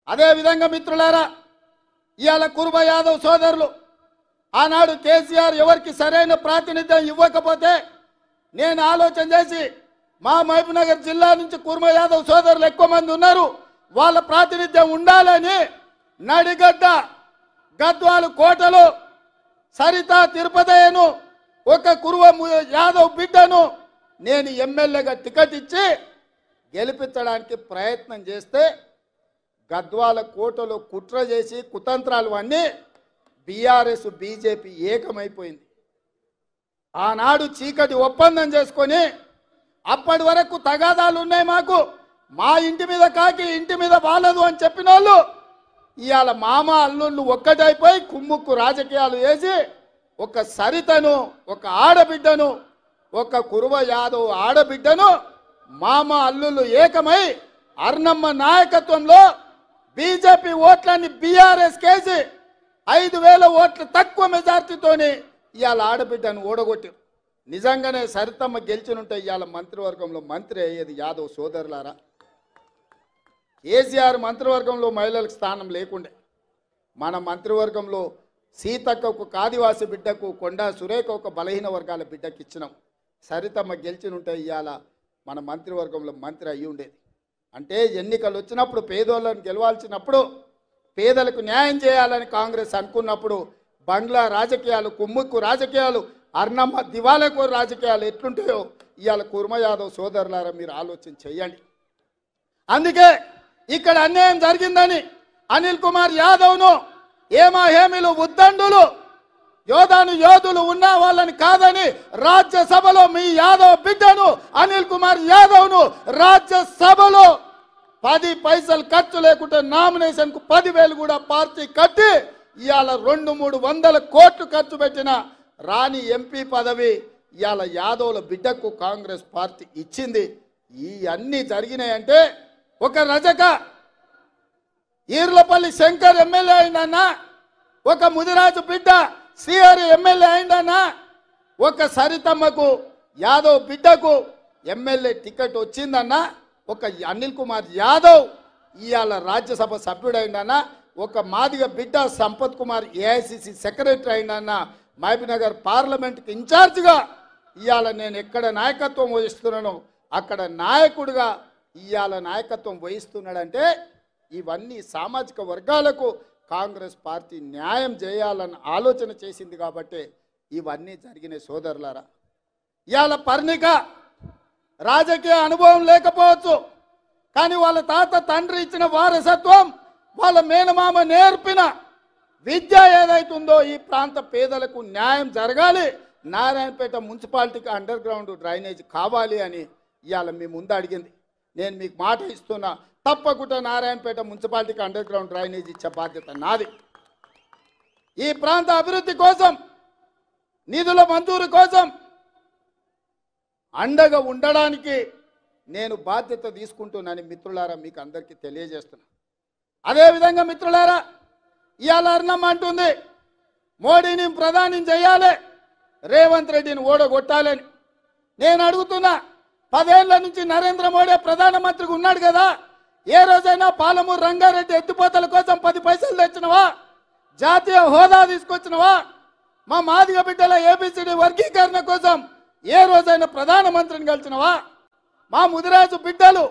అదే విధంగా మిత్రులారా ఇయాల కుర్మ యాదవ్ సోదరులు ఆనాడు కేసీఆర్ ఎవరికి సరైన ప్రాతినిధ్యం ఇవ్వకపోతే నేను ఆలోచన చేసి మా మహబూబ్నగర్ జిల్లా నుంచి కుర్మ యాదవ్ సోదరులు ఎక్కువ మంది ఉన్నారు, వాళ్ళ ప్రాతినిధ్యం ఉండాలని నడిగడ్డ గద్వాలు కోటలో సరిత తిరుపతయ్యను ఒక కుర్మ యాదవ్ బిడ్డను నేను ఎమ్మెల్యేగా టికెట్ ఇచ్చి గెలిపించడానికి ప్రయత్నం చేస్తే గద్వాల కోటలో కుట్ర చేసి కుతంత్రాలు అన్నీ బీఆర్ఎస్ బీజేపీ ఏకమైపోయింది. ఆనాడు చీకటి ఒప్పందం చేసుకొని అప్పటి వరకు తగాదాలు ఉన్నాయి మాకు, మా ఇంటి మీద కాకి ఇంటి మీద వాలదు అని చెప్పిన వాళ్ళు ఇవాళ మామ అల్లుళ్ళు ఒక్కటైపోయి కుమ్ముక్కు రాజకీయాలు వేసి ఒక సరితను ఒక ఆడబిడ్డను ఒక కుర్మ యాదవ్ ఆడబిడ్డను మామ అల్లుళ్ళు ఏకమై అర్నమ్మ నాయకత్వంలో బీజేపీ ఓట్లని బీఆర్ఎస్ కేసి 5,000 ఓట్ల తక్కువ మెజార్టీతోని ఇవాళ ఆడబిడ్డను ఓడగొట్టారు. నిజంగానే సరితమ్మ గెలిచినుంటే ఇవాళ మంత్రివర్గంలో మంత్రి అయ్యేది యాదవ్ సోదరులారా. కేసీఆర్ మంత్రివర్గంలో మహిళలకు స్థానం లేకుండే మన మంత్రివర్గంలో సీతక్కకు ఆదివాసి బిడ్డకు కొండా సురేఖ ఒక బలహీన వర్గాల బిడ్డకి ఇచ్చినాం. సరితమ్మ గెలిచినుంటే ఇవాళ మన మంత్రివర్గంలో మంత్రి అయ్యి ఉండేది. అంటే ఎన్నికలు వచ్చినప్పుడు పేదోళ్ళని గెలవాల్సినప్పుడు పేదలకు న్యాయం చేయాలని కాంగ్రెస్ అనుకున్నప్పుడు బంగ్లా రాజకీయాలు కుమ్ముక్కు రాజకీయాలు అర్నమ్మ దివాళాకోరు రాజకీయాలు ఎట్లుంటాయో ఇవాళ కుర్మ యాదవ్ సోదరులారా మీరు ఆలోచన చెయ్యండి. అందుకే ఇక్కడ అన్యాయం జరిగిందని అనిల్ కుమార్ యాదవ్ను ఏమాహేమిలు ఉద్దండులు యోధులు ఉన్న వాళ్ళని కాదని రాజ్యసభలో మీ యాదవ్ బిడ్డను అనిల్ కుమార్ యాదవ్ను రాజ్యసభలో 10 పైసలు ఖర్చు లేకుంటే నామినేషన్కు 10,000 కూడా పార్టీ కట్టి ఇవాళ 200-300 కోట్లు ఖర్చు పెట్టిన రాని ఎంపీ పదవి ఇవాళ యాదవ్ల బిడ్డకు కాంగ్రెస్ పార్టీ ఇచ్చింది. ఈ అన్నీ జరిగినాయంటే ఒక రజక ఈర్లపల్లి శంకర్ ఎమ్మెల్యే అయిందన్నా, ఒక ముదిరాజు బిడ్డ శ్రీహరి ఎమ్మెల్యే అయిందన్నా, ఒక సరితమ్మకు యాదవ్ బిడ్డకు ఎమ్మెల్యే టికెట్ వచ్చిందన్నా, ఒక అనిల్ కుమార్ యాదవ్ ఇవాళ రాజ్యసభ సభ్యుడైందన్నా, ఒక మాదిగ బిడ్డ సంపత్ కుమార్ ఏఐసిసి సెక్రటరీ అయిందన్నా, మహబూబ్నగర్ పార్లమెంట్కి ఇన్ఛార్జిగా ఇవాళ నేను ఎక్కడ నాయకత్వం వహిస్తున్నానో అక్కడ నాయకుడిగా ఇవాళ నాయకత్వం వహిస్తున్నాడంటే ఇవన్నీ సామాజిక వర్గాలకు కాంగ్రెస్ పార్టీ న్యాయం చేయాలని ఆలోచన చేసింది కాబట్టి ఇవన్నీ జరిగిన సోదరులారా. ఇవాళ పర్ణిక రాజకీయ అనుభవం లేకపోవచ్చు, కానీ వాళ్ళ తాత తండ్రి ఇచ్చిన వారసత్వం వాళ్ళ మేనమామ నేర్పిన విద్య ఏదైతుందో ఈ ప్రాంత పేదలకు న్యాయం జరగాలి, నారాయణపేట మున్సిపాలిటీకి అండర్ గ్రౌండ్ డ్రైనేజ్ కావాలి అని ఇవాళ మీ ముందు అడిగింది. నేను మీకు మాట ఇస్తున్నా, తప్పకుండా నారాయణపేట మున్సిపాలిటీకి అండర్ గ్రౌండ్ డ్రైనేజ్ ఇచ్చే బాధ్యత నాది. ఈ ప్రాంత అభివృద్ధి కోసం నిధుల మంజూరు కోసం అండగా ఉండడానికి నేను బాధ్యత తీసుకుంటున్నాను మిత్రులారా, మీకు అందరికీ తెలియజేస్తున్నా. అదేవిధంగా మిత్రులారా ఇవాళ అర్ణం అంటుంది మోడీని ప్రధాని చేయాలి, రేవంత్ రెడ్డిని ఓడగొట్టాలని. నేను అడుగుతున్నా, 10 ఏళ్ల నుంచి నరేంద్ర మోడీ ప్రధానమంత్రిగా ఉన్నాడు కదా, ఏ రోజైనా పాలమూరు రంగారెడ్డి ఎత్తిపోతల కోసం 10 పైసలు తెచ్చినవా? జాతీయ హోదా తీసుకొచ్చినవా? మా మాదిగ బిడ్డల ఏబిసిడి వర్గీకరణ కోసం ఏ రోజైనా ప్రధానమంత్రిని కలిసినవా? మా ముదిరాజు బిడ్డలు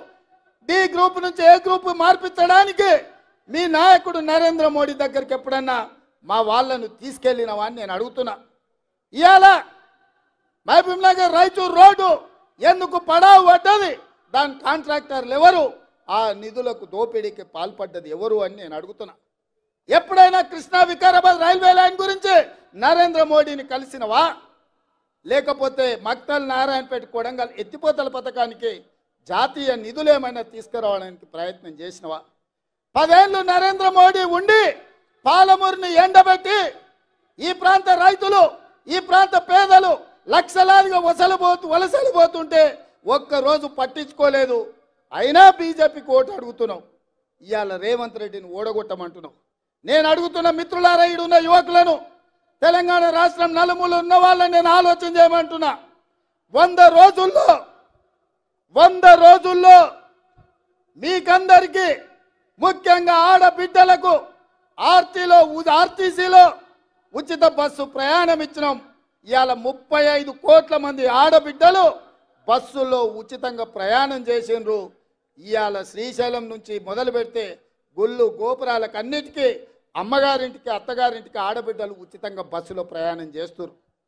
డి గ్రూప్ నుంచి ఏ గ్రూప్ మార్పించడానికి మీ నాయకుడు నరేంద్ర మోడీ దగ్గరికి ఎప్పుడన్నా మా వాళ్ళను తీసుకెళ్ళినవా అని నేను అడుగుతున్నా. ఇవాళ మహబూబ్నగర్ రాయచూర్ రోడ్డు ఎందుకు పడావు పడ్డది? దాని కాంట్రాక్టర్లు ఎవరు? ఆ నిధులకు దోపిడీకి పాల్పడ్డది ఎవరు అని నేను అడుగుతున్నా. ఎప్పుడైనా కృష్ణా వికారాబాద్ రైల్వే లైన్ గురించి నరేంద్ర మోడీని కలిసినవా? లేకపోతే మక్తల్ నారాయణపేట కొడంగల్ ఎత్తిపోతల పథకానికి జాతీయ నిధులు ఏమైనా తీసుకురావడానికి ప్రయత్నం చేసినవా? 10 ఏళ్ళు నరేంద్ర మోడీ ఉండి పాలమూరుని ఎండబెట్టి ఈ ప్రాంత రైతులు ఈ ప్రాంత పేదలు లక్షలాదిగా వలసలిపోతుంటే ఒక్కరోజు పట్టించుకోలేదు. అయినా బీజేపీకి ఓటు అడుగుతున్నాం. ఇవాళ రేవంత్ రెడ్డిని ఓడగొట్టమంటున్నాం. నేను అడుగుతున్న మిత్రులారా, ఈడున్న యువకులను, తెలంగాణ రాష్ట్రం నలుమూల ఉన్న వాళ్ళని నేను ఆలోచన చేయమంటున్నా. 100 రోజుల్లో మీకందరికీ ముఖ్యంగా ఆడబిడ్డలకు ఆర్టీసీలో ఉచిత బస్సు ప్రయాణం ఇచ్చినాం. ఇవాళ 35 కోట్ల మంది ఆడబిడ్డలు బస్సులో ఉచితంగా ప్రయాణం చేసిండ్రు. ఇవాళ శ్రీశైలం నుంచి మొదలు పెడితే గుళ్ళు గోపురాలకు అన్నిటికీ అమ్మగారింటికి అత్తగారింటికి ఆడబిడ్డలు ఉచితంగా బస్సులో ప్రయాణం చేస్తున్నారు.